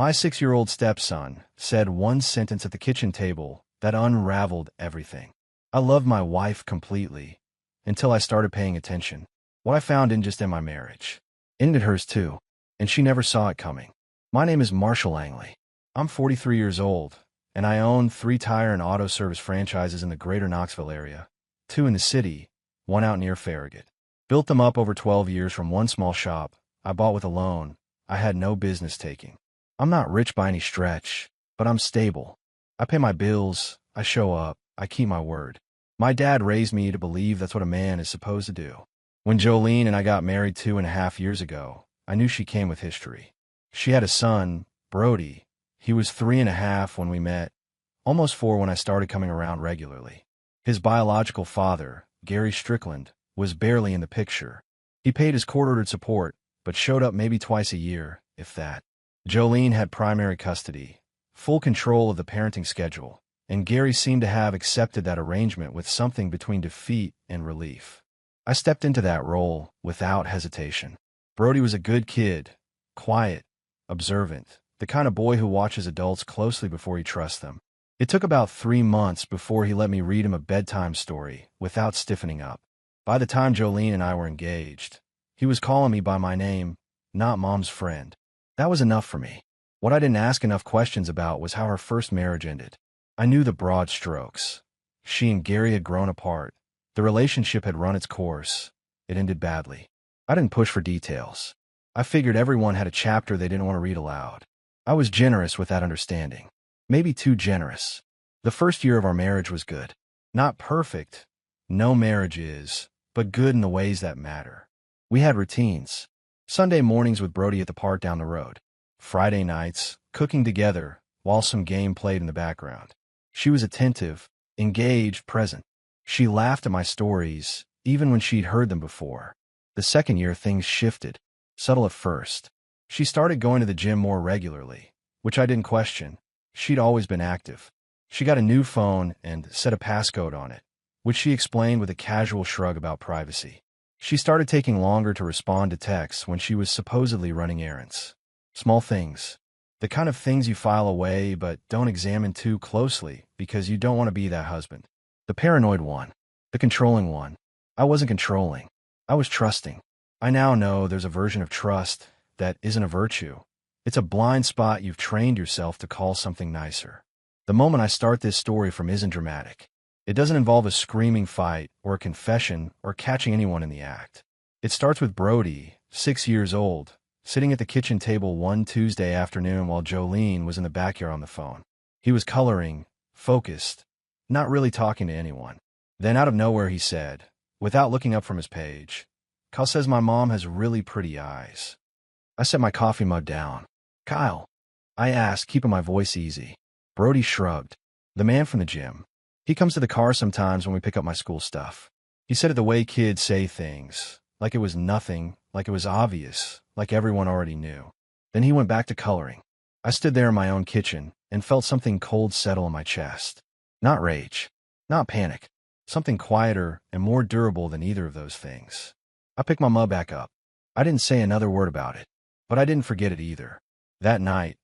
My 6-year-old stepson said one sentence at the kitchen table that unraveled everything. I loved my wife completely until I started paying attention. What I found didn't just end my marriage. It ended hers too, and she never saw it coming. My name is Marshall Langley. I'm 43 years old, and I own 3 tire and auto service franchises in the greater Knoxville area, 2 in the city, 1 out near Farragut. Built them up over 12 years from one small shop I bought with a loan I had no business taking. I'm not rich by any stretch, but I'm stable. I pay my bills, I show up, I keep my word. My dad raised me to believe that's what a man is supposed to do. When Jolene and I got married 2.5 years ago, I knew she came with history. She had a son, Brody. He was 3.5 when we met, almost 4 when I started coming around regularly. His biological father, Gary Strickland, was barely in the picture. He paid his court-ordered support, but showed up maybe twice a year, if that. Jolene had primary custody, full control of the parenting schedule, and Gary seemed to have accepted that arrangement with something between defeat and relief. I stepped into that role without hesitation. Brody was a good kid, quiet, observant, the kind of boy who watches adults closely before he trusts them. It took about 3 months before he let me read him a bedtime story without stiffening up. By the time Jolene and I were engaged, he was calling me by my name, not Mom's friend. That was enough for me. What I didn't ask enough questions about was how her first marriage ended. I knew the broad strokes. She and Gary had grown apart. The relationship had run its course. It ended badly. I didn't push for details. I figured everyone had a chapter they didn't want to read aloud. I was generous with that understanding. Maybe too generous. The first year of our marriage was good. Not perfect. No marriage is, but good in the ways that matter. We had routines. Sunday mornings with Brody at the park down the road. Friday nights, cooking together, while some game played in the background. She was attentive, engaged, present. She laughed at my stories, even when she'd heard them before. The second year, things shifted. Subtle at first. She started going to the gym more regularly, which I didn't question. She'd always been active. She got a new phone and set a passcode on it, which she explained with a casual shrug about privacy. She started taking longer to respond to texts when she was supposedly running errands. Small things. The kind of things you file away but don't examine too closely because you don't want to be that husband. The paranoid one. The controlling one. I wasn't controlling. I was trusting. I now know there's a version of trust that isn't a virtue. It's a blind spot you've trained yourself to call something nicer. The moment I start this story from isn't dramatic. It doesn't involve a screaming fight or a confession or catching anyone in the act. It starts with Brody, 6 years old, sitting at the kitchen table one Tuesday afternoon while Jolene was in the backyard on the phone. He was coloring, focused, not really talking to anyone. Then out of nowhere he said, without looking up from his page, "Kyle says my mom has really pretty eyes." I set my coffee mug down. "Kyle?" I asked, keeping my voice easy. Brody shrugged. "The man from the gym. He comes to the car sometimes when we pick up my school stuff." He said it the way kids say things, like it was nothing, like it was obvious, like everyone already knew. Then he went back to coloring. I stood there in my own kitchen and felt something cold settle in my chest. Not rage, not panic, something quieter and more durable than either of those things. I picked my mug back up. I didn't say another word about it, but I didn't forget it either. That night,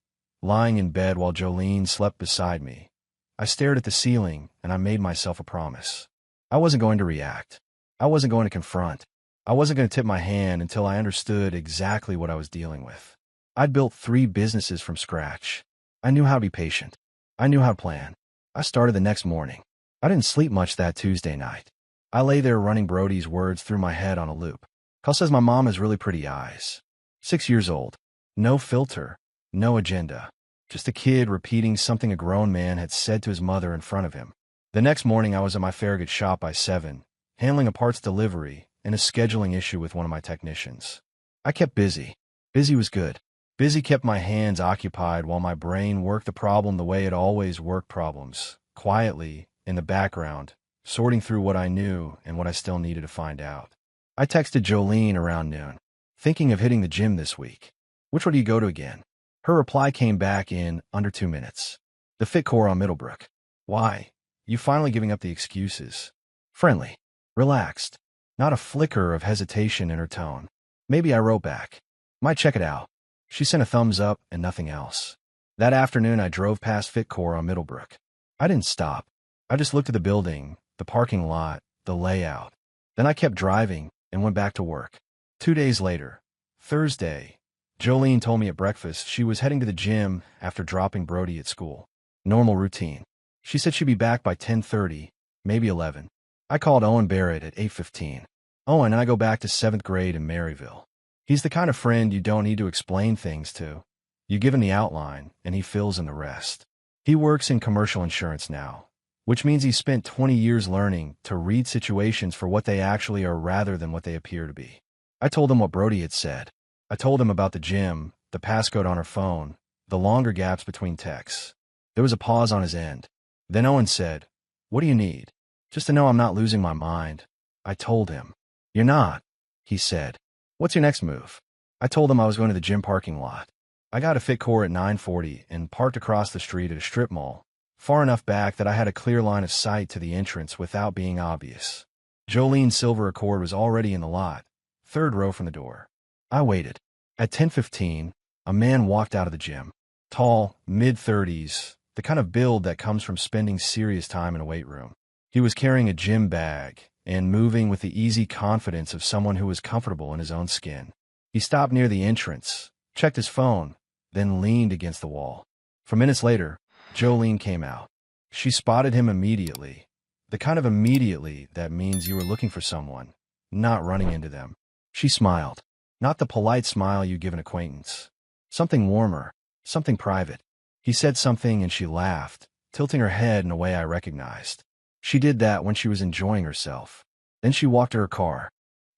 lying in bed while Jolene slept beside me, I stared at the ceiling and I made myself a promise. I wasn't going to react. I wasn't going to confront. I wasn't going to tip my hand until I understood exactly what I was dealing with. I'd built 3 businesses from scratch. I knew how to be patient. I knew how to plan. I started the next morning. I didn't sleep much that Tuesday night. I lay there running Brody's words through my head on a loop. Kyle says my mom has really pretty eyes. 6 years old. No filter. No agenda. Just a kid repeating something a grown man had said to his mother in front of him. The next morning I was at my Farragut shop by 7, handling a parts delivery and a scheduling issue with one of my technicians. I kept busy. Busy was good. Busy kept my hands occupied while my brain worked the problem the way it always worked problems, quietly, in the background, sorting through what I knew and what I still needed to find out. I texted Jolene around noon, thinking of hitting the gym this week. "Which one do you go to again?" Her reply came back in under 2 minutes. "The Fit Core on Middlebrook." "Why? You finally giving up the excuses?" Friendly. Relaxed. Not a flicker of hesitation in her tone. Maybe I wrote back. "Might check it out." She sent a thumbs up and nothing else. That afternoon, I drove past Fitcore on Middlebrook. I didn't stop. I just looked at the building, the parking lot, the layout. Then I kept driving and went back to work. 2 days later, Thursday, Jolene told me at breakfast she was heading to the gym after dropping Brody at school. Normal routine. She said she'd be back by 10:30, maybe 11. I called Owen Barrett at 8:15. Owen and I go back to 7th grade in Maryville. He's the kind of friend you don't need to explain things to. You give him the outline, and he fills in the rest. He works in commercial insurance now, which means he spent 20 years learning to read situations for what they actually are rather than what they appear to be. I told him what Brody had said. I told him about the gym, the passcode on her phone, the longer gaps between texts. There was a pause on his end. Then Owen said, "What do you need?" "Just to know I'm not losing my mind." I told him. "You're not," he said. "What's your next move?" I told him I was going to the gym parking lot. I got a Fitcore at 9:40 and parked across the street at a strip mall, far enough back that I had a clear line of sight to the entrance without being obvious. Jolene's silver Accord was already in the lot, 3rd row from the door. I waited. At 10:15, a man walked out of the gym. Tall, mid-30s, the kind of build that comes from spending serious time in a weight room. He was carrying a gym bag and moving with the easy confidence of someone who was comfortable in his own skin. He stopped near the entrance, checked his phone, then leaned against the wall. 4 minutes later, Jolene came out. She spotted him immediately, the kind of immediately that means you were looking for someone, not running into them. She smiled, not the polite smile you give an acquaintance. Something warmer, something private. He said something and she laughed, tilting her head in a way I recognized. She did that when she was enjoying herself. Then she walked to her car.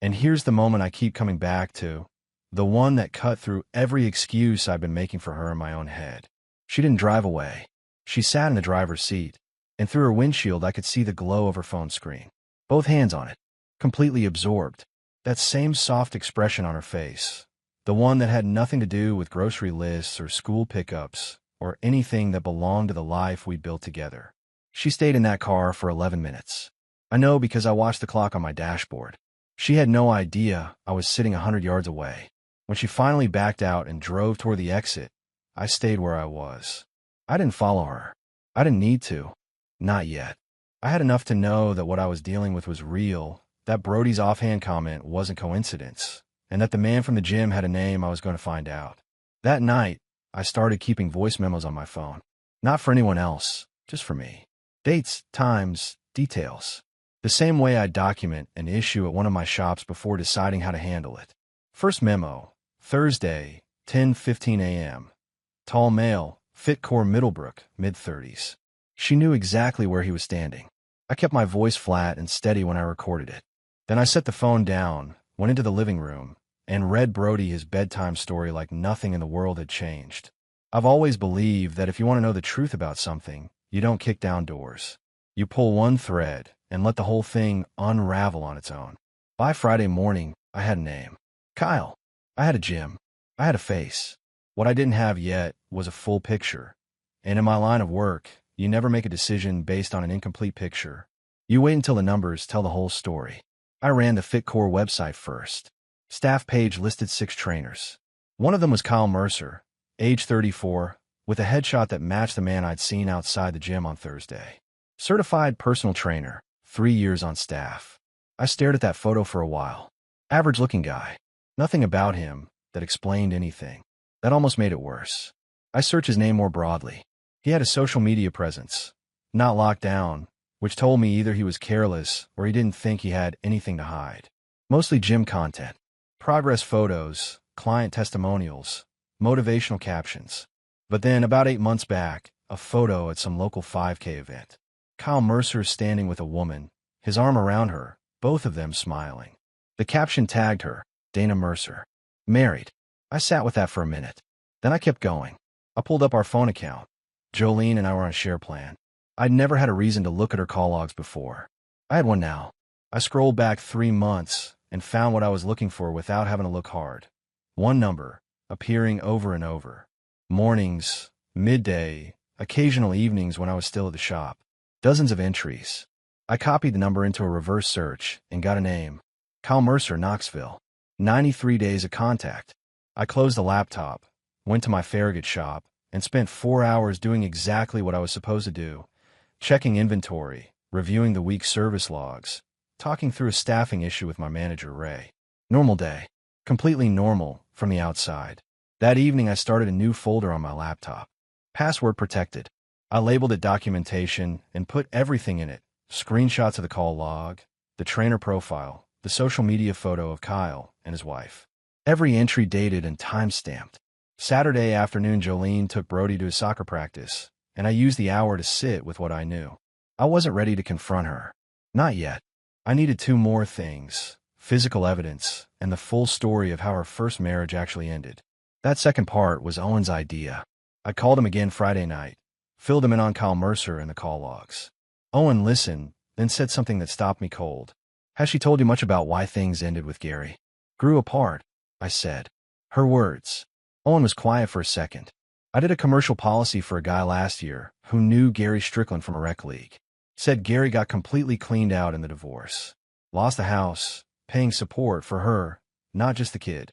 And here's the moment I keep coming back to, the one that cut through every excuse I've been making for her in my own head. She didn't drive away. She sat in the driver's seat, and through her windshield I could see the glow of her phone screen. Both hands on it, completely absorbed. That same soft expression on her face, the one that had nothing to do with grocery lists or school pickups or anything that belonged to the life we built together. She stayed in that car for 11 minutes. I know because I watched the clock on my dashboard. She had no idea I was sitting 100 yards away. When she finally backed out and drove toward the exit, I stayed where I was. I didn't follow her. I didn't need to. Not yet. I had enough to know that what I was dealing with was real, that Brody's offhand comment wasn't coincidence, and that the man from the gym had a name I was going to find out. That night, I started keeping voice memos on my phone. Not for anyone else, just for me. Dates, times, details. The same way I document an issue at one of my shops before deciding how to handle it. First memo, Thursday, 10:15 a.m. Tall male, Fitcore Middlebrook, mid-30s. She knew exactly where he was standing. I kept my voice flat and steady when I recorded it. Then I set the phone down, went into the living room, and read Brody his bedtime story like nothing in the world had changed. I've always believed that if you want to know the truth about something, you don't kick down doors. You pull one thread and let the whole thing unravel on its own. By Friday morning, I had a name. Kyle. I had a gym. I had a face. What I didn't have yet was a full picture. And in my line of work, you never make a decision based on an incomplete picture. You wait until the numbers tell the whole story. I ran the Fitcore website first. Staff page listed 6 trainers. One of them was Kyle Mercer, age 34, with a headshot that matched the man I'd seen outside the gym on Thursday. Certified personal trainer, 3 years on staff. I stared at that photo for a while. Average-looking guy. Nothing about him that explained anything. That almost made it worse. I searched his name more broadly. He had a social media presence, not locked down, which told me either he was careless or he didn't think he had anything to hide. Mostly gym content. Progress photos, client testimonials, motivational captions. But then, about 8 months back, a photo at some local 5K event. Kyle Mercer standing with a woman, his arm around her, both of them smiling. The caption tagged her, Dana Mercer. Married. I sat with that for a minute. Then I kept going. I pulled up our phone account. Jolene and I were on a share plan. I'd never had a reason to look at her call logs before. I had one now. I scrolled back 3 months and found what I was looking for without having to look hard. One number, appearing over and over. Mornings, midday, occasional evenings when I was still at the shop. Dozens of entries. I copied the number into a reverse search and got a name. Kyle Mercer, Knoxville. 93 days of contact. I closed the laptop, went to my Farragut shop, and spent 4 hours doing exactly what I was supposed to do, checking inventory, reviewing the week's service logs, talking through a staffing issue with my manager, Ray. Normal day. Completely normal from the outside. That evening, I started a new folder on my laptop. Password protected. I labeled it documentation and put everything in it. Screenshots of the call log, the trainer profile, the social media photo of Kyle and his wife. Every entry dated and time-stamped. Saturday afternoon, Jolene took Brody to his soccer practice, and I used the hour to sit with what I knew. I wasn't ready to confront her. Not yet. I needed 2 more things: physical evidence and the full story of how our first marriage actually ended. That second part was Owen's idea. I called him again Friday night, filled him in on Kyle Mercer and the call logs. Owen listened, then said something that stopped me cold. "Has she told you much about why things ended with Gary?" "Grew apart," I said. Her words. Owen was quiet for a second. "I did a commercial policy for a guy last year who knew Gary Strickland from a rec league. Said Gary got completely cleaned out in the divorce. Lost the house, paying support for her, not just the kid."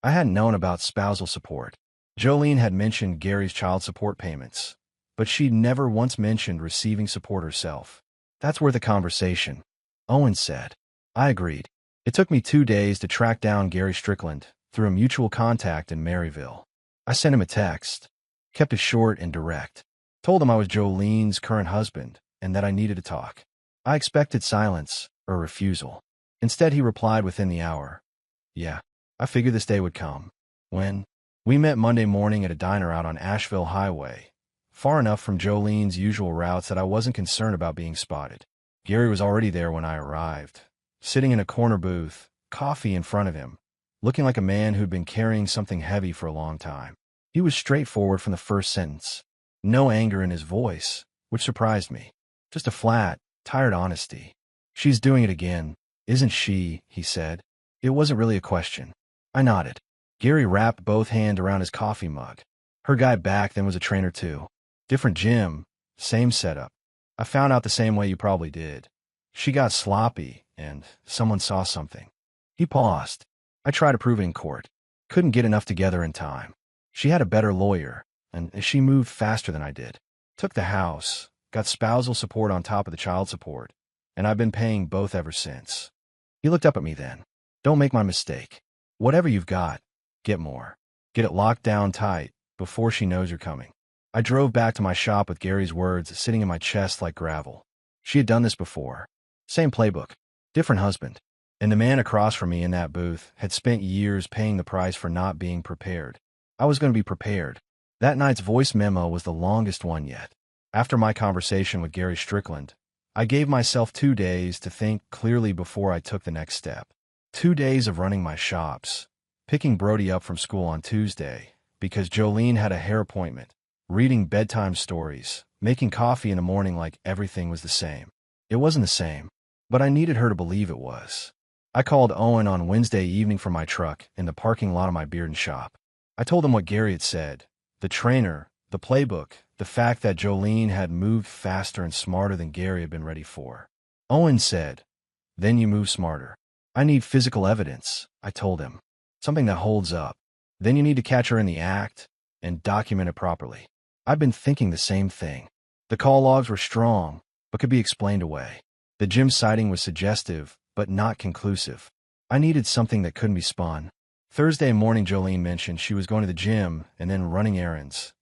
I hadn't known about spousal support. Jolene had mentioned Gary's child support payments, but she'd never once mentioned receiving support herself. "That's worth a conversation," Owen said. I agreed. It took me 2 days to track down Gary Strickland through a mutual contact in Maryville. I sent him a text, kept it short and direct, told him I was Jolene's current husband and that I needed to talk. I expected silence or refusal. Instead, he replied within the hour. "Yeah, I figured this day would come." When? We met Monday morning at a diner out on Asheville Highway, far enough from Jolene's usual routes that I wasn't concerned about being spotted. Gary was already there when I arrived, sitting in a corner booth, coffee in front of him, looking like a man who'd been carrying something heavy for a long time. He was straightforward from the first sentence. No anger in his voice, which surprised me. Just a flat, tired honesty. "She's doing it again, isn't she?" he said. It wasn't really a question. I nodded. Gary wrapped both hands around his coffee mug. "Her guy back then was a trainer too. Different gym, same setup. I found out the same way you probably did. She got sloppy, and someone saw something." He paused. "I tried to prove it in court. Couldn't get enough together in time. She had a better lawyer, and she moved faster than I did. Took the house, got spousal support on top of the child support, and I've been paying both ever since." He looked up at me then. "Don't make my mistake. Whatever you've got, get more. Get it locked down tight before she knows you're coming." I drove back to my shop with Gary's words sitting in my chest like gravel. She had done this before. Same playbook. Different husband. And the man across from me in that booth had spent years paying the price for not being prepared. I was going to be prepared. That night's voice memo was the longest one yet. After my conversation with Gary Strickland, I gave myself 2 days to think clearly before I took the next step. 2 days of running my shops, picking Brody up from school on Tuesday because Jolene had a hair appointment, reading bedtime stories, making coffee in the morning like everything was the same. It wasn't the same, but I needed her to believe it was. I called Owen on Wednesday evening from my truck in the parking lot of my beard and shop. I told him what Gary had said, the trainer, the playbook, the fact that Jolene had moved faster and smarter than Gary had been ready for. Owen said, "Then you move smarter." "I need physical evidence," I told him. "Something that holds up. Then you need to catch her in the act and document it properly." I've been thinking the same thing. The call logs were strong, but could be explained away. The gym sighting was suggestive, but not conclusive. I needed something that couldn't be spun. Thursday morning, Jolene mentioned she was going to the gym and then running errands.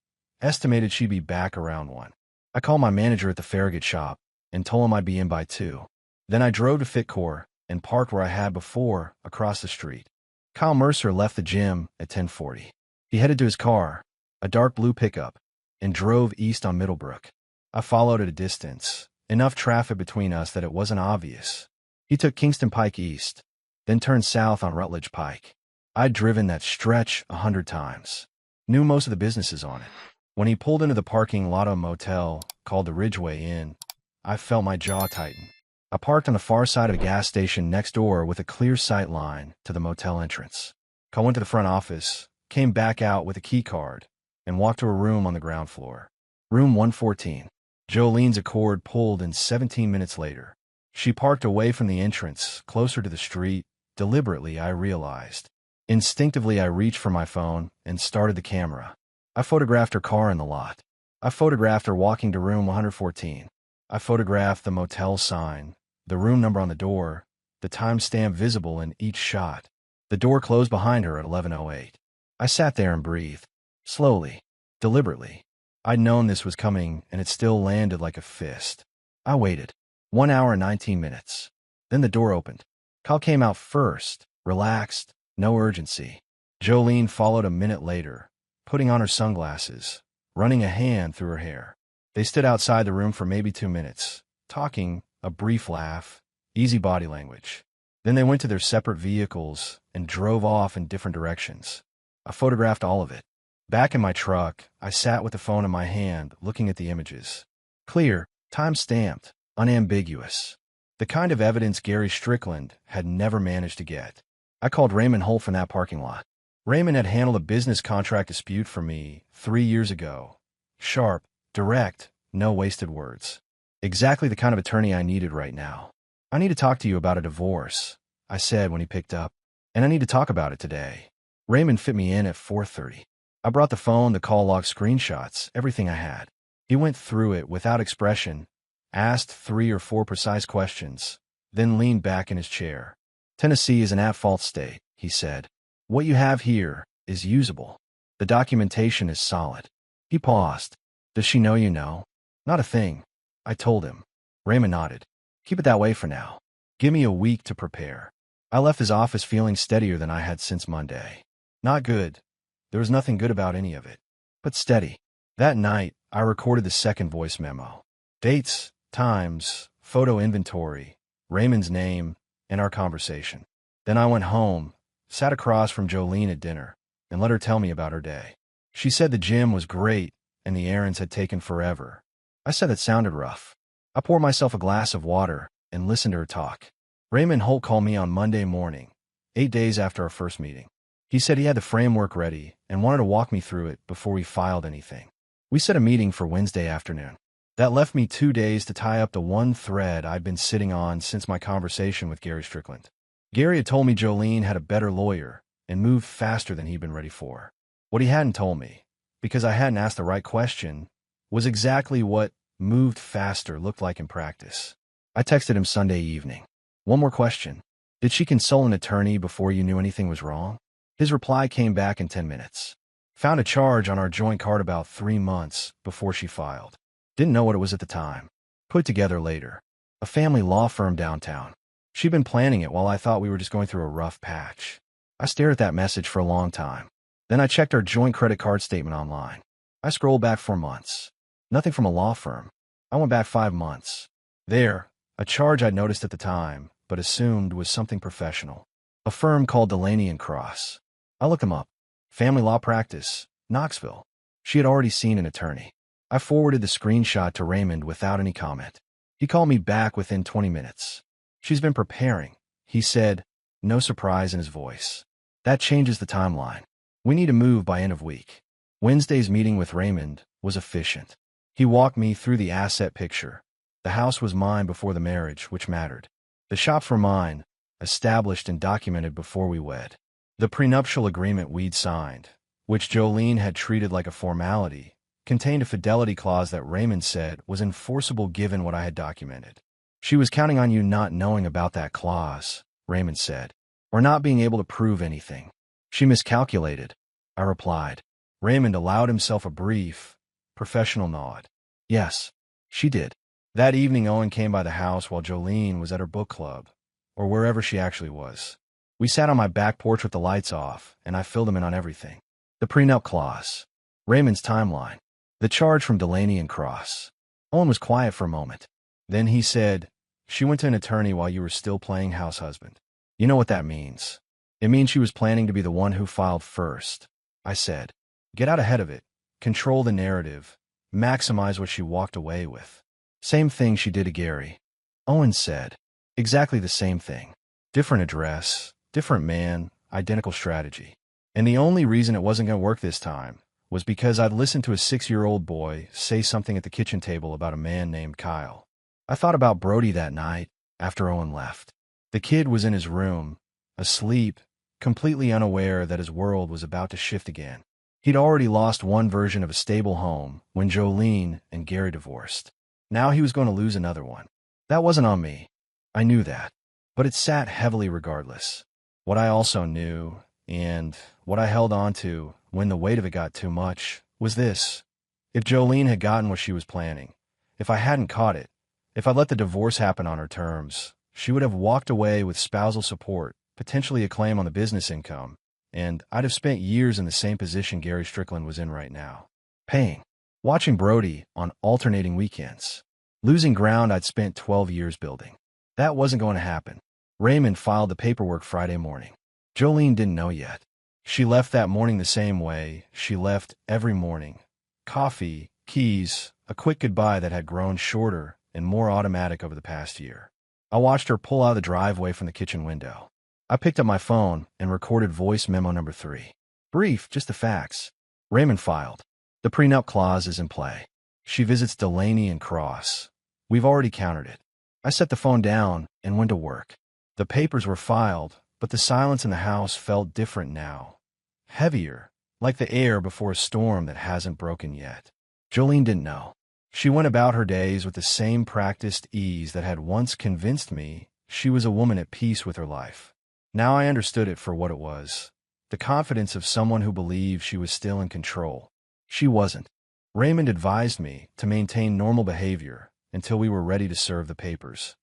Estimated she'd be back around 1. I called my manager at the Farragut shop and told him I'd be in by 2. Then I drove to Fitcore and parked where I had before, across the street. Kyle Mercer left the gym at 10:40. He headed to his car, a dark blue pickup, and drove east on Middlebrook. I followed at a distance, enough traffic between us that it wasn't obvious. He took Kingston Pike east, then turned south on Rutledge Pike. I'd driven that stretch 100 times. Knew most of the businesses on it. When he pulled into the parking lot of a motel called the Ridgeway Inn, I felt my jaw tighten. I parked on the far side of a gas station next door with a clear sight line to the motel entrance. I went to the front office, came back out with a key card, and walked to a room on the ground floor. Room 114. Jolene's Accord pulled in 17 minutes later. She parked away from the entrance, closer to the street. Deliberately, I realized. Instinctively, I reached for my phone and started the camera. I photographed her car in the lot. I photographed her walking to room 114. I photographed the motel sign, the room number on the door, the timestamp visible in each shot. The door closed behind her at 11:08. I sat there and breathed. Slowly. Deliberately. I'd known this was coming, and it still landed like a fist. I waited. 1 hour and 19 minutes. Then the door opened. Kyle came out first, relaxed, no urgency. Jolene followed a minute later, putting on her sunglasses, running a hand through her hair. They stood outside the room for maybe 2 minutes, talking, a brief laugh, easy body language. Then they went to their separate vehicles and drove off in different directions. I photographed all of it. Back in my truck, I sat with the phone in my hand, looking at the images. Clear, time-stamped, unambiguous. The kind of evidence Gary Strickland had never managed to get. I called Raymond Holt from that parking lot. Raymond had handled a business contract dispute for me 3 years ago. Sharp, direct, no wasted words. Exactly the kind of attorney I needed right now. I need to talk to you about a divorce, I said when he picked up, and I need to talk about it today. Raymond fit me in at 4:30. I brought the phone, the call log screenshots, everything I had. He went through it without expression, asked 3 or 4 precise questions, then leaned back in his chair. Tennessee is an at-fault state, he said. What you have here is usable. The documentation is solid. He paused. Does she know you know? Not a thing. I told him. Raymond nodded. Keep it that way for now. Give me a week to prepare. I left his office feeling steadier than I had since Monday. Not good. There was nothing good about any of it, but steady. That night, I recorded the second voice memo. Dates, times, photo inventory, Raymond's name, and our conversation. Then I went home, sat across from Jolene at dinner, and let her tell me about her day. She said the gym was great and the errands had taken forever. I said that sounded rough. I poured myself a glass of water and listened to her talk. Raymond Holt called me on Monday morning, 8 days after our first meeting. He said he had the framework ready and wanted to walk me through it before we filed anything. We set a meeting for Wednesday afternoon. That left me 2 days to tie up the one thread I'd been sitting on since my conversation with Gary Strickland. Gary had told me Jolene had a better lawyer and moved faster than he'd been ready for. What he hadn't told me, because I hadn't asked the right question, was exactly what moved faster looked like in practice. I texted him Sunday evening. One more question. Did she consult an attorney before you knew anything was wrong? His reply came back in 10 minutes. Found a charge on our joint card about 3 months before she filed. Didn't know what it was at the time. Put together later. A family law firm downtown. She'd been planning it while I thought we were just going through a rough patch. I stared at that message for a long time. Then I checked our joint credit card statement online. I scrolled back 4 months. Nothing from a law firm. I went back 5 months. There, a charge I'd noticed at the time, but assumed was something professional. A firm called Delaney & Cross. I looked them up. Family law practice, Knoxville. She had already seen an attorney. I forwarded the screenshot to Raymond without any comment. He called me back within 20 minutes. She's been preparing, he said, no surprise in his voice. That changes the timeline. We need to move by end of week. Wednesday's meeting with Raymond was efficient. He walked me through the asset picture. The house was mine before the marriage, which mattered. The shops were mine, established and documented before we wed. The prenuptial agreement we'd signed, which Jolene had treated like a formality, contained a fidelity clause that Raymond said was enforceable given what I had documented. She was counting on you not knowing about that clause, Raymond said, or not being able to prove anything. She miscalculated, I replied. Raymond allowed himself a brief, professional nod. Yes, she did. That evening Owen came by the house while Jolene was at her book club, or wherever she actually was. We sat on my back porch with the lights off, and I filled him in on everything. The prenup clause, Raymond's timeline, the charge from Delaney & Cross. Owen was quiet for a moment. Then he said, she went to an attorney while you were still playing house husband. You know what that means. It means she was planning to be the one who filed first. I said, get out ahead of it, control the narrative, maximize what she walked away with. Same thing she did to Gary. Owen said, exactly the same thing. Different address, different man, identical strategy. And the only reason it wasn't going to work this time was because I'd listened to a 6-year-old boy say something at the kitchen table about a man named Kyle. I thought about Brody that night after Owen left. The kid was in his room, asleep, completely unaware that his world was about to shift again. He'd already lost one version of a stable home when Jolene and Gary divorced. Now he was going to lose another one. That wasn't on me. I knew that. But it sat heavily regardless. What I also knew, and what I held on to when the weight of it got too much, was this. If Jolene had gotten what she was planning, if I hadn't caught it, if I'd let the divorce happen on her terms, she would have walked away with spousal support, potentially a claim on the business income, and I'd have spent years in the same position Gary Strickland was in right now. Paying. Watching Brody on alternating weekends. Losing ground I'd spent 12 years building. That wasn't going to happen. Raymond filed the paperwork Friday morning. Jolene didn't know yet. She left that morning the same way she left every morning. Coffee, keys, a quick goodbye that had grown shorter and more automatic over the past year. I watched her pull out of the driveway from the kitchen window. I picked up my phone and recorded voice memo number 3. Brief, just the facts. Raymond filed. The prenup clause is in play. She visits Delaney and Cross. We've already countered it. I set the phone down and went to work. The papers were filed, but the silence in the house felt different now. Heavier, like the air before a storm that hasn't broken yet. Jolene didn't know. She went about her days with the same practiced ease that had once convinced me she was a woman at peace with her life. Now I understood it for what it was. The confidence of someone who believed she was still in control. She wasn't. Raymond advised me to maintain normal behavior until we were ready to serve the papers.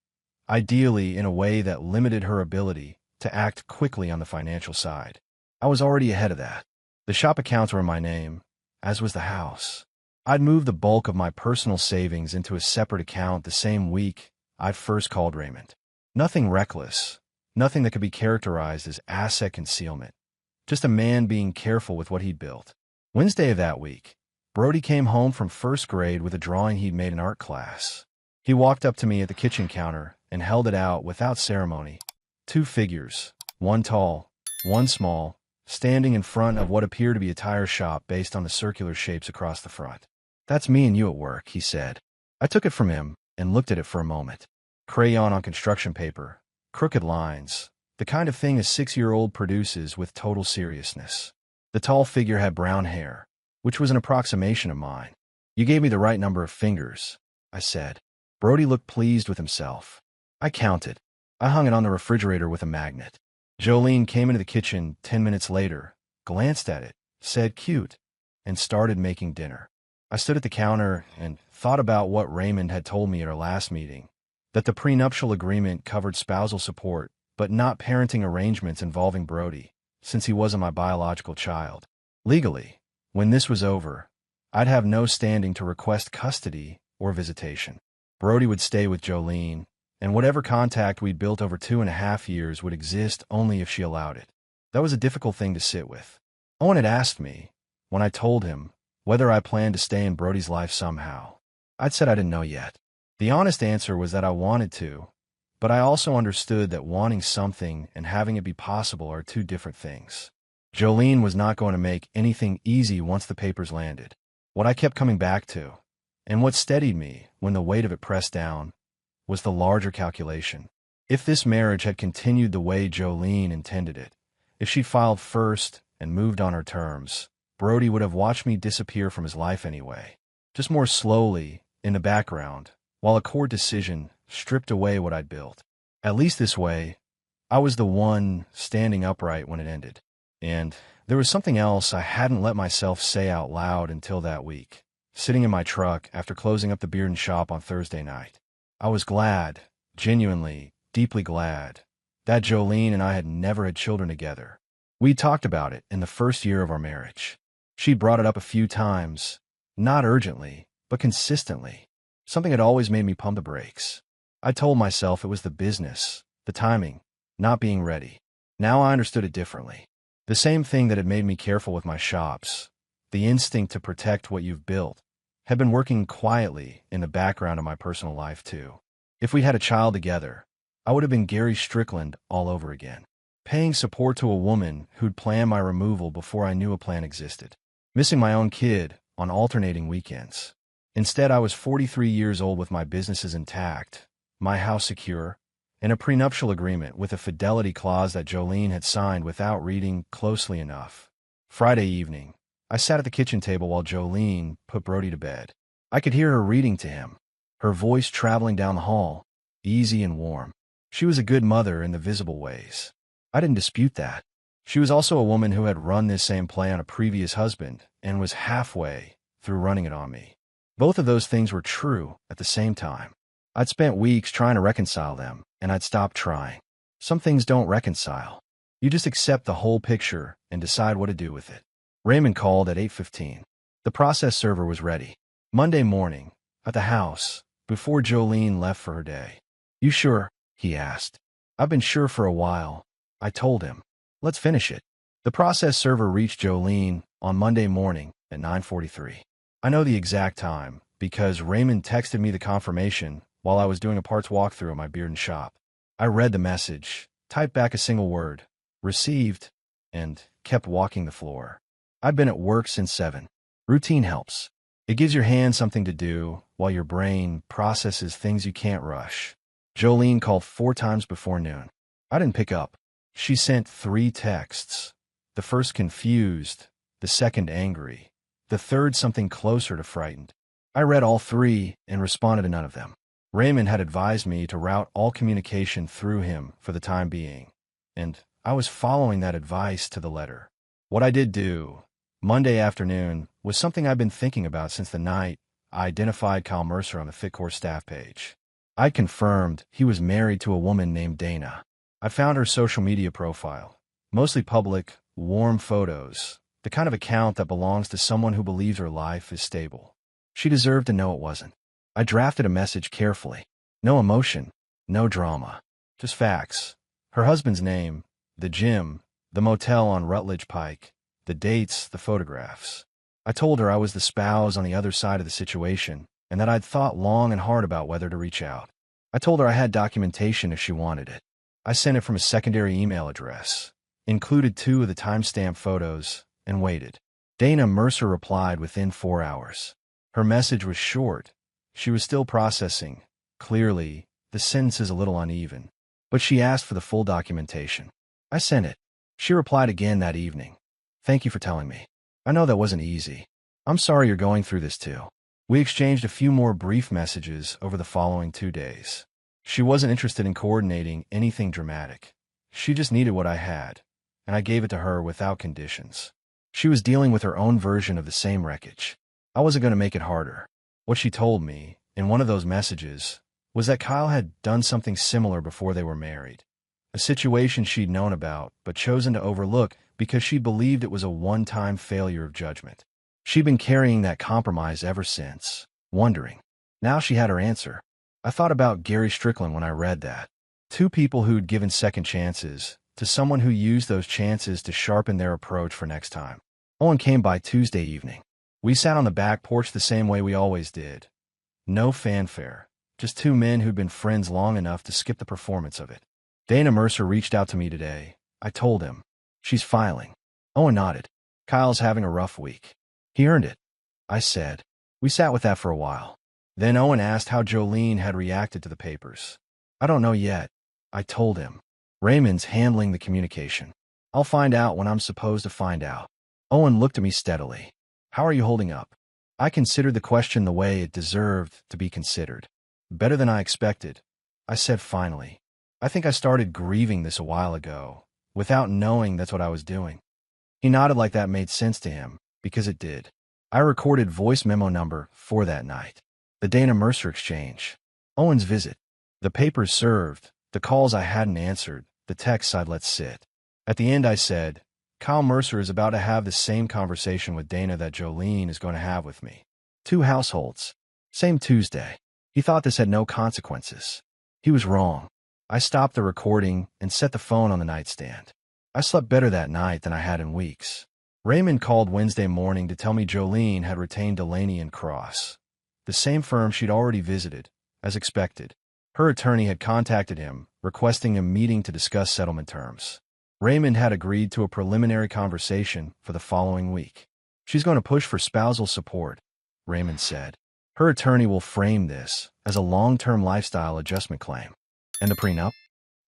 Ideally in a way that limited her ability to act quickly on the financial side. I was already ahead of that. The shop accounts were in my name, as was the house. I'd moved the bulk of my personal savings into a separate account the same week I'd first called Raymond. Nothing reckless, nothing that could be characterized as asset concealment. Just a man being careful with what he'd built. Wednesday of that week, Brody came home from first grade with a drawing he'd made in art class. He walked up to me at the kitchen counter and held it out without ceremony. 2 figures, one tall, one small, standing in front of what appeared to be a tire shop based on the circular shapes across the front. That's me and you at work, he said. I took it from him and looked at it for a moment. Crayon on construction paper, crooked lines, the kind of thing a 6-year-old produces with total seriousness. The tall figure had brown hair, which was an approximation of mine. You gave me the right number of fingers, I said. Brody looked pleased with himself. I counted. I hung it on the refrigerator with a magnet. Jolene came into the kitchen 10 minutes later, glanced at it, said cute, and started making dinner. I stood at the counter and thought about what Raymond had told me at our last meeting, that the prenuptial agreement covered spousal support, but not parenting arrangements involving Brody, since he wasn't my biological child. Legally, when this was over, I'd have no standing to request custody or visitation. Brody would stay with Jolene, and whatever contact we'd built over 2.5 years would exist only if she allowed it. That was a difficult thing to sit with. Owen had asked me, when I told him, whether I planned to stay in Brody's life somehow. I'd said I didn't know yet. The honest answer was that I wanted to, but I also understood that wanting something and having it be possible are 2 different things. Jolene was not going to make anything easy once the papers landed. What I kept coming back to, and what steadied me when the weight of it pressed down, was the larger calculation. If this marriage had continued the way Jolene intended it, if she'd filed first and moved on her terms, Brody would have watched me disappear from his life anyway, just more slowly, in the background, while a court decision stripped away what I'd built. At least this way, I was the one standing upright when it ended. And there was something else I hadn't let myself say out loud until that week, sitting in my truck after closing up the Bearden shop on Thursday night. I was glad, genuinely, deeply glad, that Jolene and I had never had children together. We talked about it in the first year of our marriage. She'd brought it up a few times, not urgently, but consistently. Something had always made me pump the brakes. I told myself it was the business, the timing, not being ready. Now I understood it differently. The same thing that had made me careful with my shops, the instinct to protect what you've built, had been working quietly in the background of my personal life too. If we'd had a child together, I would have been Gary Strickland all over again, paying support to a woman who'd planned my removal before I knew a plan existed, missing my own kid on alternating weekends. Instead, I was 43 years old with my businesses intact, my house secure, and a prenuptial agreement with a fidelity clause that Jolene had signed without reading closely enough. Friday evening, I sat at the kitchen table while Jolene put Brody to bed. I could hear her reading to him, her voice traveling down the hall, easy and warm. She was a good mother in the visible ways. I didn't dispute that. She was also a woman who had run this same play on a previous husband and was halfway through running it on me. Both of those things were true at the same time. I'd spent weeks trying to reconcile them, and I'd stopped trying. Some things don't reconcile. You just accept the whole picture and decide what to do with it. Raymond called at 8:15. The process server was ready. Monday morning, at the house, before Jolene left for her day. "You sure?" he asked. "I've been sure for a while," I told him. "Let's finish it." The process server reached Jolene on Monday morning at 9:43. I know the exact time because Raymond texted me the confirmation while I was doing a parts walkthrough of my Bearden shop. I read the message, typed back a single word, "Received," and kept walking the floor. I've been at work since 7. Routine helps. It gives your hand something to do while your brain processes things you can't rush. Jolene called 4 times before noon. I didn't pick up. She sent 3 texts. The first confused, the second angry, the third something closer to frightened. I read all 3 and responded to none of them. Raymond had advised me to route all communication through him for the time being, and I was following that advice to the letter. What I did do, Monday afternoon, was something I've been thinking about since the night I identified Kyle Mercer on the FitCore staff page. I confirmed he was married to a woman named Dana. I found her social media profile, mostly public, warm photos, the kind of account that belongs to someone who believes her life is stable. She deserved to know it wasn't. I drafted a message carefully. No emotion, no drama, just facts. Her husband's name, the gym, the motel on Rutledge Pike, the dates, the photographs. I told her I was the spouse on the other side of the situation and that I'd thought long and hard about whether to reach out. I told her I had documentation if she wanted it. I sent it from a secondary email address, included 2 of the timestamp photos, and waited. Dana Mercer replied within 4 hours. Her message was short. She was still processing. Clearly, the sentence is a little uneven, but she asked for the full documentation. I sent it. She replied again that evening. "Thank you for telling me. I know that wasn't easy. I'm sorry you're going through this too." We exchanged a few more brief messages over the following 2 days. She wasn't interested in coordinating anything dramatic. She just needed what I had, and I gave it to her without conditions. She was dealing with her own version of the same wreckage. I wasn't going to make it harder. What she told me, in one of those messages, was that Kyle had done something similar before they were married. A situation she'd known about, but chosen to overlook because she believed it was a one-time failure of judgment. She'd been carrying that compromise ever since, wondering. Now she had her answer. I thought about Gary Strickland when I read that. 2 people who'd given second chances to someone who used those chances to sharpen their approach for next time. Owen came by Tuesday evening. We sat on the back porch the same way we always did. No fanfare, just 2 men who'd been friends long enough to skip the performance of it. Dana Mercer reached out to me today. I told him. She's filing. Owen nodded. Kyle's having a rough week. He earned it, I said. We sat with that for a while. Then Owen asked how Jolene had reacted to the papers. I don't know yet, I told him. Raymond's handling the communication. I'll find out when I'm supposed to find out. Owen looked at me steadily. How are you holding up? I considered the question the way it deserved to be considered. Better than I expected, I said finally. I think I started grieving this a while ago, without knowing that's what I was doing. He nodded like that made sense to him, because it did. I recorded voice memo number 4 that night. The Dana Mercer exchange. Owen's visit. The papers served, the calls I hadn't answered, the texts I'd let sit. At the end I said, Kyle Mercer is about to have the same conversation with Dana that Jolene is going to have with me. 2 households. Same Tuesday. He thought this had no consequences. He was wrong. I stopped the recording and set the phone on the nightstand. I slept better that night than I had in weeks. Raymond called Wednesday morning to tell me Jolene had retained Delaney and Cross, the same firm she'd already visited, as expected. Her attorney had contacted him, requesting a meeting to discuss settlement terms. Raymond had agreed to a preliminary conversation for the following week. She's going to push for spousal support, Raymond said. Her attorney will frame this as a long-term lifestyle adjustment claim. And the prenup?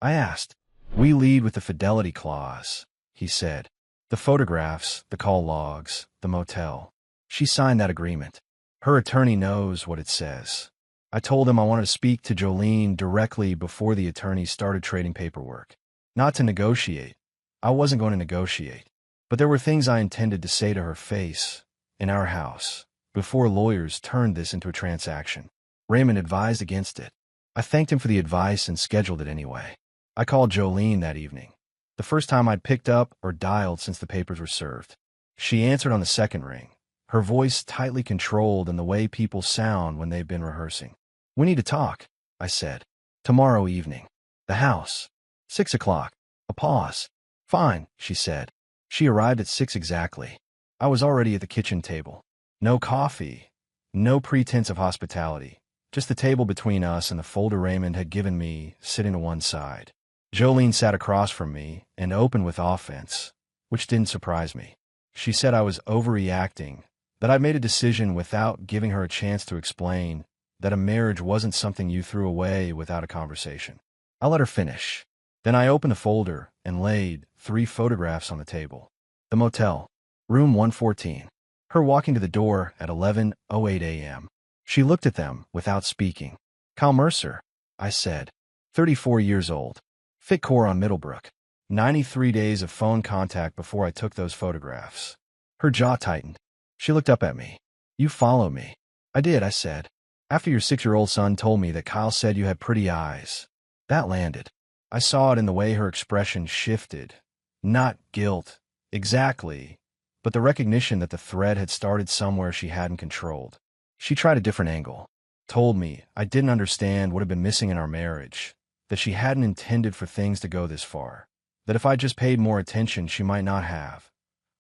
I asked. We lead with the fidelity clause, he said. The photographs, the call logs, the motel. She signed that agreement. Her attorney knows what it says. I told him I wanted to speak to Jolene directly before the attorneys started trading paperwork. Not to negotiate. I wasn't going to negotiate. But there were things I intended to say to her face, in our house, before lawyers turned this into a transaction. Raymond advised against it. I thanked him for the advice and scheduled it anyway. I called Jolene that evening, the first time I'd picked up or dialed since the papers were served. She answered on the second ring, her voice tightly controlled in the way people sound when they've been rehearsing. "We need to talk," I said. "Tomorrow evening. The house. 6 o'clock. A pause. "Fine," she said. She arrived at 6 exactly. I was already at the kitchen table. No coffee. No pretense of hospitality. Just the table between us and the folder Raymond had given me sitting to one side. Jolene sat across from me and opened with offense, which didn't surprise me. She said I was overreacting, that I'd made a decision without giving her a chance to explain, that a marriage wasn't something you threw away without a conversation. I let her finish. Then I opened the folder and laid 3 photographs on the table. The motel, room 114. Her walking to the door at 11:08 a.m. She looked at them without speaking. "Kyle Mercer," I said, 34 years old. Fit core on Middlebrook. 93 days of phone contact before I took those photographs. Her jaw tightened. She looked up at me. "You follow me." "I did," I said. "After your 6-year-old son told me that Kyle said you had pretty eyes." That landed. I saw it in the way her expression shifted. Not guilt, exactly, but the recognition that the thread had started somewhere she hadn't controlled. She tried a different angle. Told me I didn't understand what had been missing in our marriage, that she hadn't intended for things to go this far, that if I just paid more attention she might not have.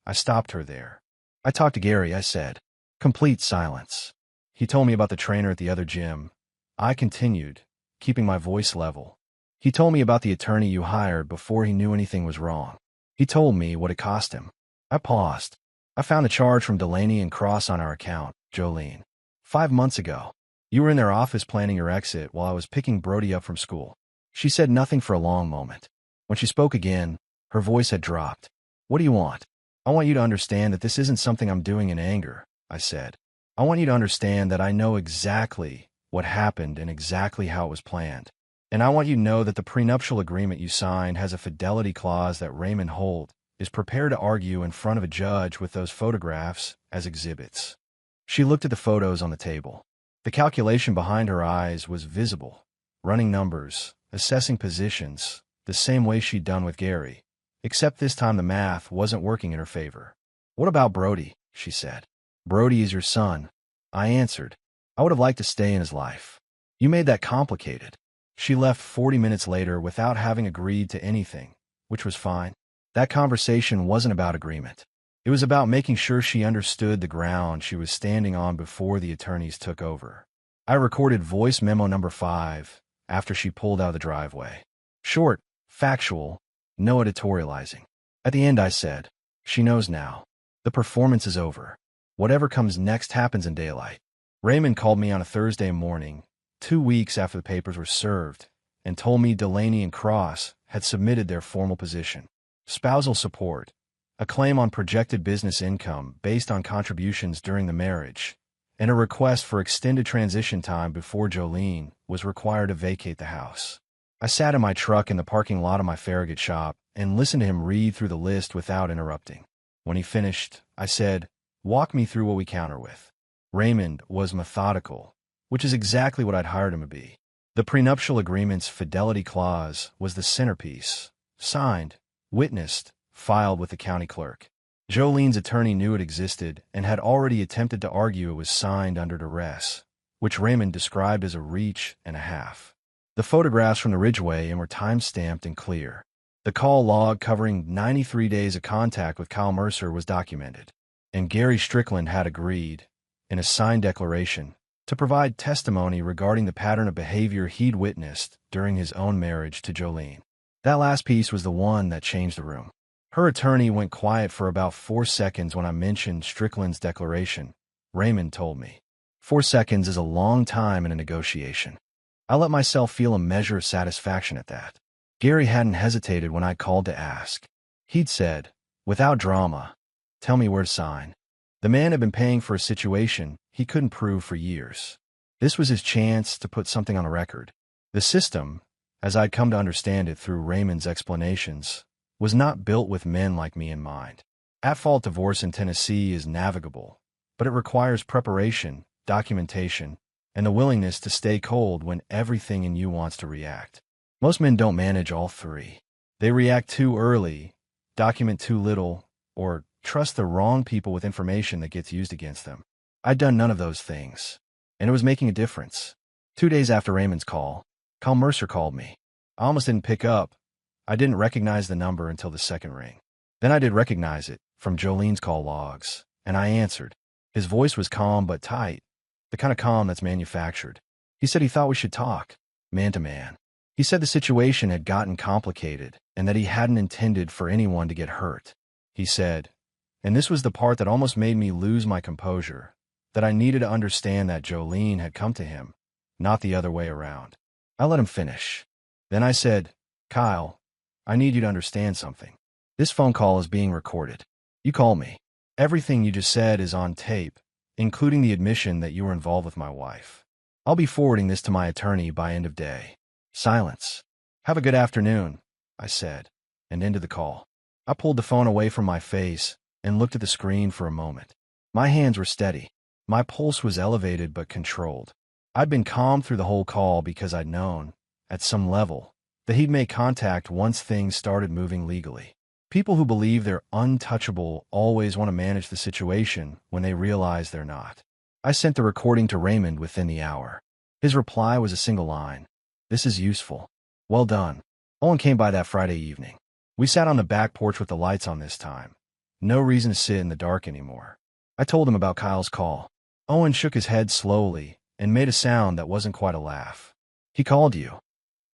I stopped her there. "I talked to Gary," I said. Complete silence. "He told me about the trainer at the other gym." I continued, keeping my voice level. "He told me about the attorney you hired before he knew anything was wrong. He told me what it cost him." I paused. "I found a charge from Delaney and Cross on our account, Jolene. 5 months ago. You were in their office planning your exit while I was picking Brody up from school." She said nothing for a long moment. When she spoke again, her voice had dropped. "What do you want?" "I want you to understand that this isn't something I'm doing in anger," I said. "I want you to understand that I know exactly what happened and exactly how it was planned. And I want you to know that the prenuptial agreement you signed has a fidelity clause that Raymond Holt is prepared to argue in front of a judge with those photographs as exhibits." She looked at the photos on the table. The calculation behind her eyes was visible, running numbers, assessing positions, the same way she'd done with Gary, except this time the math wasn't working in her favor. "What about Brody?" she said. "Brody is your son." I answered. "I would have liked to stay in his life. You made that complicated." She left 40 minutes later without having agreed to anything, which was fine. That conversation wasn't about agreement. It was about making sure she understood the ground she was standing on before the attorneys took over. I recorded voice memo number 5 after she pulled out of the driveway. Short, factual, no editorializing. At the end I said, "She knows now. The performance is over. Whatever comes next happens in daylight." Raymond called me on a Thursday morning, 2 weeks after the papers were served, and told me Delaney and Cross had submitted their formal position. Spousal support, a claim on projected business income based on contributions during the marriage, and a request for extended transition time before Jolene was required to vacate the house. I sat in my truck in the parking lot of my Farragut shop and listened to him read through the list without interrupting. When he finished, I said, "Walk me through what we counter with." Raymond was methodical, which is exactly what I'd hired him to be. The prenuptial agreement's fidelity clause was the centerpiece, signed, witnessed, filed with the county clerk. Jolene's attorney knew it existed and had already attempted to argue it was signed under duress, which Raymond described as a reach and a half. The photographs from the Ridgeway were time-stamped and clear. The call log covering 93 days of contact with Kyle Mercer was documented, and Gary Strickland had agreed, in a signed declaration, to provide testimony regarding the pattern of behavior he'd witnessed during his own marriage to Jolene. That last piece was the one that changed the room. Her attorney went quiet for about 4 seconds when I mentioned Strickland's declaration. Raymond told me, 4 seconds is a long time in a negotiation. I let myself feel a measure of satisfaction at that. Gary hadn't hesitated when I called to ask. He'd said, without drama. Tell me where to sign. The man had been paying for a situation he couldn't prove for years. This was his chance to put something on a record. The system, as I'd come to understand it through Raymond's explanations, was not built with men like me in mind. At-fault divorce in Tennessee is navigable, but it requires preparation, documentation, and the willingness to stay cold when everything in you wants to react. Most men don't manage all three. They react too early, document too little, or trust the wrong people with information that gets used against them. I'd done none of those things, and it was making a difference. 2 days after Raymond's call, Kyle Mercer called me. I almost didn't pick up. I didn't recognize the number until the second ring. Then I did recognize it from Jolene's call logs, and I answered. His voice was calm but tight, the kind of calm that's manufactured. He said he thought we should talk, man to man. He said the situation had gotten complicated and that he hadn't intended for anyone to get hurt. He said, and this was the part that almost made me lose my composure, that I needed to understand that Jolene had come to him, not the other way around. I let him finish. Then I said, Kyle, I need you to understand something. This phone call is being recorded. You call me. Everything you just said is on tape, including the admission that you were involved with my wife. I'll be forwarding this to my attorney by end of day. Silence. Have a good afternoon, I said, and ended the call. I pulled the phone away from my face and looked at the screen for a moment. My hands were steady. My pulse was elevated but controlled. I'd been calm through the whole call because I'd known, at some level, that he'd make contact once things started moving legally. People who believe they're untouchable always want to manage the situation when they realize they're not. I sent the recording to Raymond within the hour. His reply was a single line. This is useful. Well done. Owen came by that Friday evening. We sat on the back porch with the lights on this time. No reason to sit in the dark anymore. I told him about Kyle's call. Owen shook his head slowly and made a sound that wasn't quite a laugh. He called you,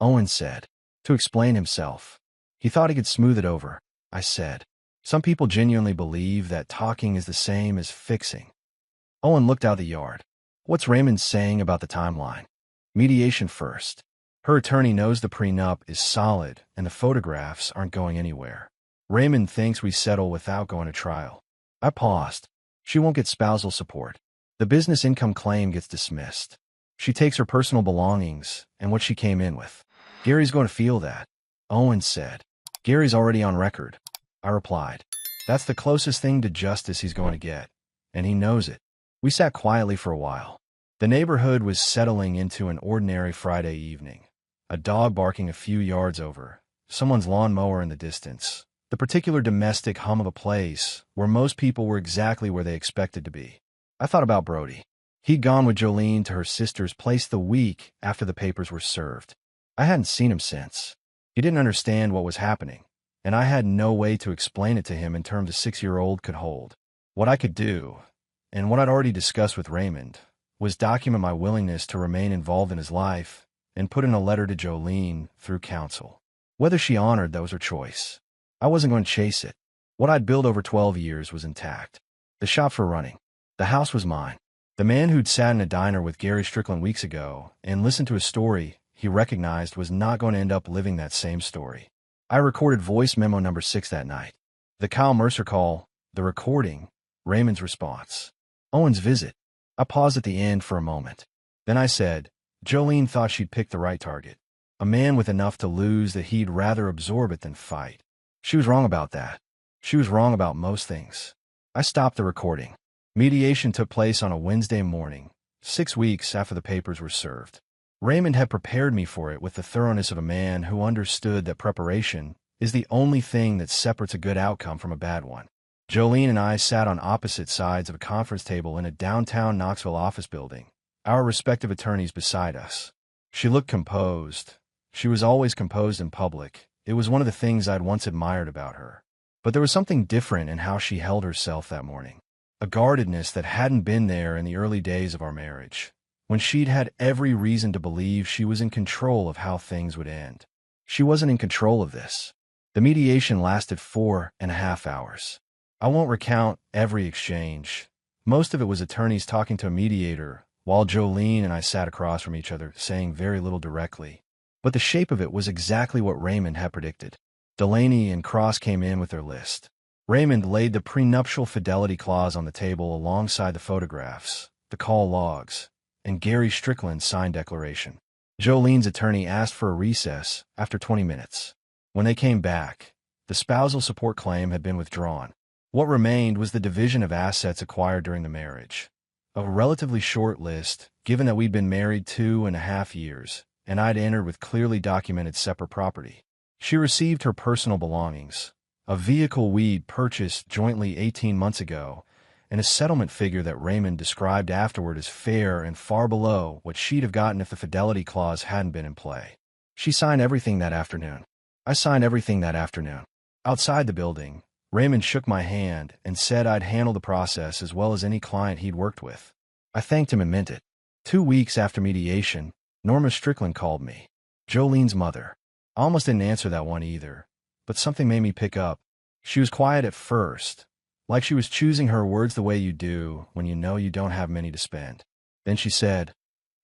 Owen said, to explain himself. He thought he could smooth it over, I said. Some people genuinely believe that talking is the same as fixing. Owen looked out the yard. What's Raymond saying about the timeline? Mediation first. Her attorney knows the prenup is solid and the photographs aren't going anywhere. Raymond thinks we settle without going to trial. I paused. She won't get spousal support. The business income claim gets dismissed. She takes her personal belongings and what she came in with. Gary's going to feel that, Owen said. Gary's already on record, I replied. That's the closest thing to justice he's going to get, and he knows it. We sat quietly for a while. The neighborhood was settling into an ordinary Friday evening. A dog barking a few yards over, someone's lawnmower in the distance, the particular domestic hum of a place where most people were exactly where they expected to be. I thought about Brody. He'd gone with Jolene to her sister's place the week after the papers were served. I hadn't seen him since. He didn't understand what was happening, and I had no way to explain it to him in terms a 6-year-old could hold. What I could do, and what I'd already discussed with Raymond, was document my willingness to remain involved in his life and put in a letter to Jolene through counsel. Whether she honored, that was her choice. I wasn't going to chase it. What I'd built over 12 years was intact. The shops were running. The house was mine. The man who'd sat in a diner with Gary Strickland weeks ago and listened to a story he recognized was not going to end up living that same story. I recorded voice memo number 6 that night. The Kyle Mercer call, the recording, Raymond's response. Owen's visit. I paused at the end for a moment. Then I said, Jolene thought she'd picked the right target. A man with enough to lose that he'd rather absorb it than fight. She was wrong about that. She was wrong about most things. I stopped the recording. Mediation took place on a Wednesday morning, 6 weeks after the papers were served. Raymond had prepared me for it with the thoroughness of a man who understood that preparation is the only thing that separates a good outcome from a bad one. Jolene and I sat on opposite sides of a conference table in a downtown Knoxville office building, our respective attorneys beside us. She looked composed. She was always composed in public. It was one of the things I'd once admired about her. But there was something different in how she held herself that morning. A guardedness that hadn't been there in the early days of our marriage, when she'd had every reason to believe she was in control of how things would end. She wasn't in control of this. The mediation lasted 4.5 hours. I won't recount every exchange. Most of it was attorneys talking to a mediator, while Jolene and I sat across from each other, saying very little directly. But the shape of it was exactly what Raymond had predicted. Delaney and Cross came in with their list. Raymond laid the prenuptial fidelity clause on the table alongside the photographs, the call logs, and Gary Strickland's signed declaration. Jolene's attorney asked for a recess after 20 minutes. When they came back, the spousal support claim had been withdrawn. What remained was the division of assets acquired during the marriage. A relatively short list, given that we'd been married 2.5 years, and I'd entered with clearly documented separate property. She received her personal belongings, a vehicle we'd purchased jointly 18 months ago, and a settlement figure that Raymond described afterward as fair and far below what she'd have gotten if the fidelity clause hadn't been in play. She signed everything that afternoon. I signed everything that afternoon. Outside the building, Raymond shook my hand and said I'd handle the process as well as any client he'd worked with. I thanked him and meant it. 2 weeks after mediation, Norma Strickland called me, Jolene's mother. I almost didn't answer that one either, but something made me pick up. She was quiet at first, like she was choosing her words the way you do when you know you don't have many to spend. Then she said,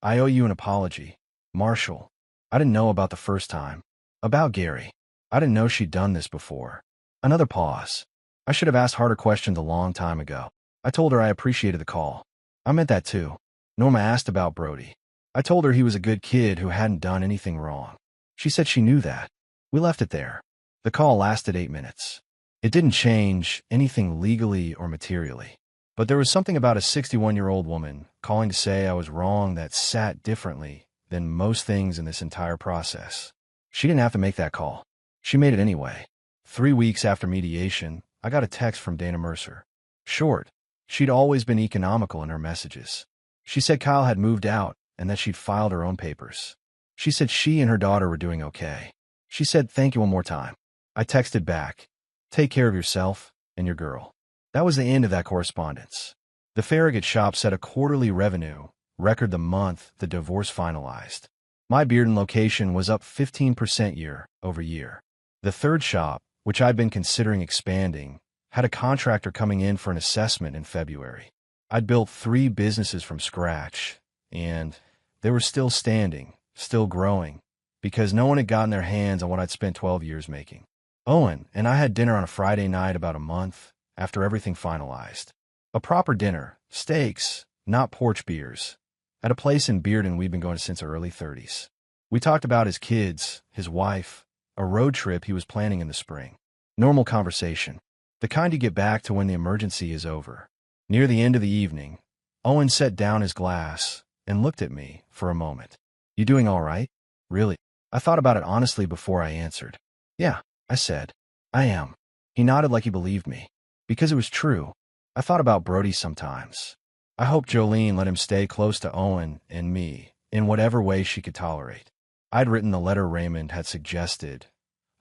I owe you an apology, Marshall. I didn't know about the first time. About Gary. I didn't know she'd done this before. Another pause. I should have asked harder questions a long time ago. I told her I appreciated the call. I meant that too. Norma asked about Brody. I told her he was a good kid who hadn't done anything wrong. She said she knew that. We left it there. The call lasted 8 minutes. It didn't change anything legally or materially. But there was something about a 61-year-old woman calling to say I was wrong that sat differently than most things in this entire process. She didn't have to make that call. She made it anyway. 3 weeks after mediation, I got a text from Dana Mercer. Short. She'd always been economical in her messages. She said Kyle had moved out and that she'd filed her own papers. She said she and her daughter were doing okay. She said, thank you one more time. I texted back, take care of yourself and your girl. That was the end of that correspondence. The Farragut shop set a quarterly revenue record the month the divorce finalized. My Bearden location was up 15% year over year. The third shop, which I'd been considering expanding, had a contractor coming in for an assessment in February. I'd built 3 businesses from scratch, and they were still standing, still growing, because no one had gotten their hands on what I'd spent 12 years making. Owen and I had dinner on a Friday night about a month after everything finalized. A proper dinner, steaks, not porch beers, at a place in Bearden we'd been going to since our early 30s. We talked about his kids, his wife, a road trip he was planning in the spring. Normal conversation. The kind you get back to when the emergency is over. Near the end of the evening, Owen set down his glass and looked at me for a moment. You doing all right? Really? I thought about it honestly before I answered. Yeah, I said. I am. He nodded like he believed me. Because it was true. I thought about Brody sometimes. I hoped Jolene let him stay close to Owen and me in whatever way she could tolerate. I'd written the letter Raymond had suggested,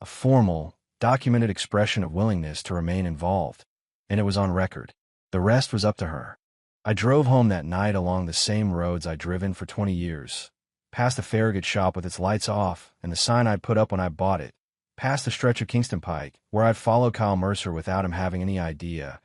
a formal, documented expression of willingness to remain involved, and it was on record. The rest was up to her. I drove home that night along the same roads I'd driven for 20 years, past the Farragut shop with its lights off and the sign I'd put up when I bought it, past the stretch of Kingston Pike where I'd followed Kyle Mercer without him having any idea,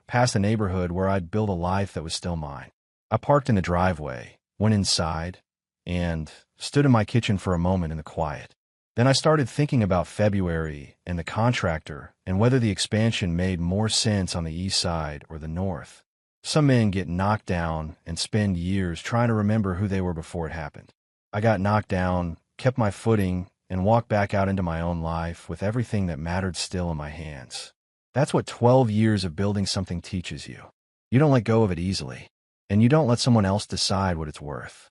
past the neighborhood where I'd built a life that was still mine. I parked in the driveway, went inside, and stood in my kitchen for a moment in the quiet. Then I started thinking about February and the contractor and whether the expansion made more sense on the east side or the north. Some men get knocked down and spend years trying to remember who they were before it happened. I got knocked down, kept my footing, and walked back out into my own life with everything that mattered still in my hands. That's what 12 years of building something teaches you. You don't let go of it easily, and you don't let someone else decide what it's worth.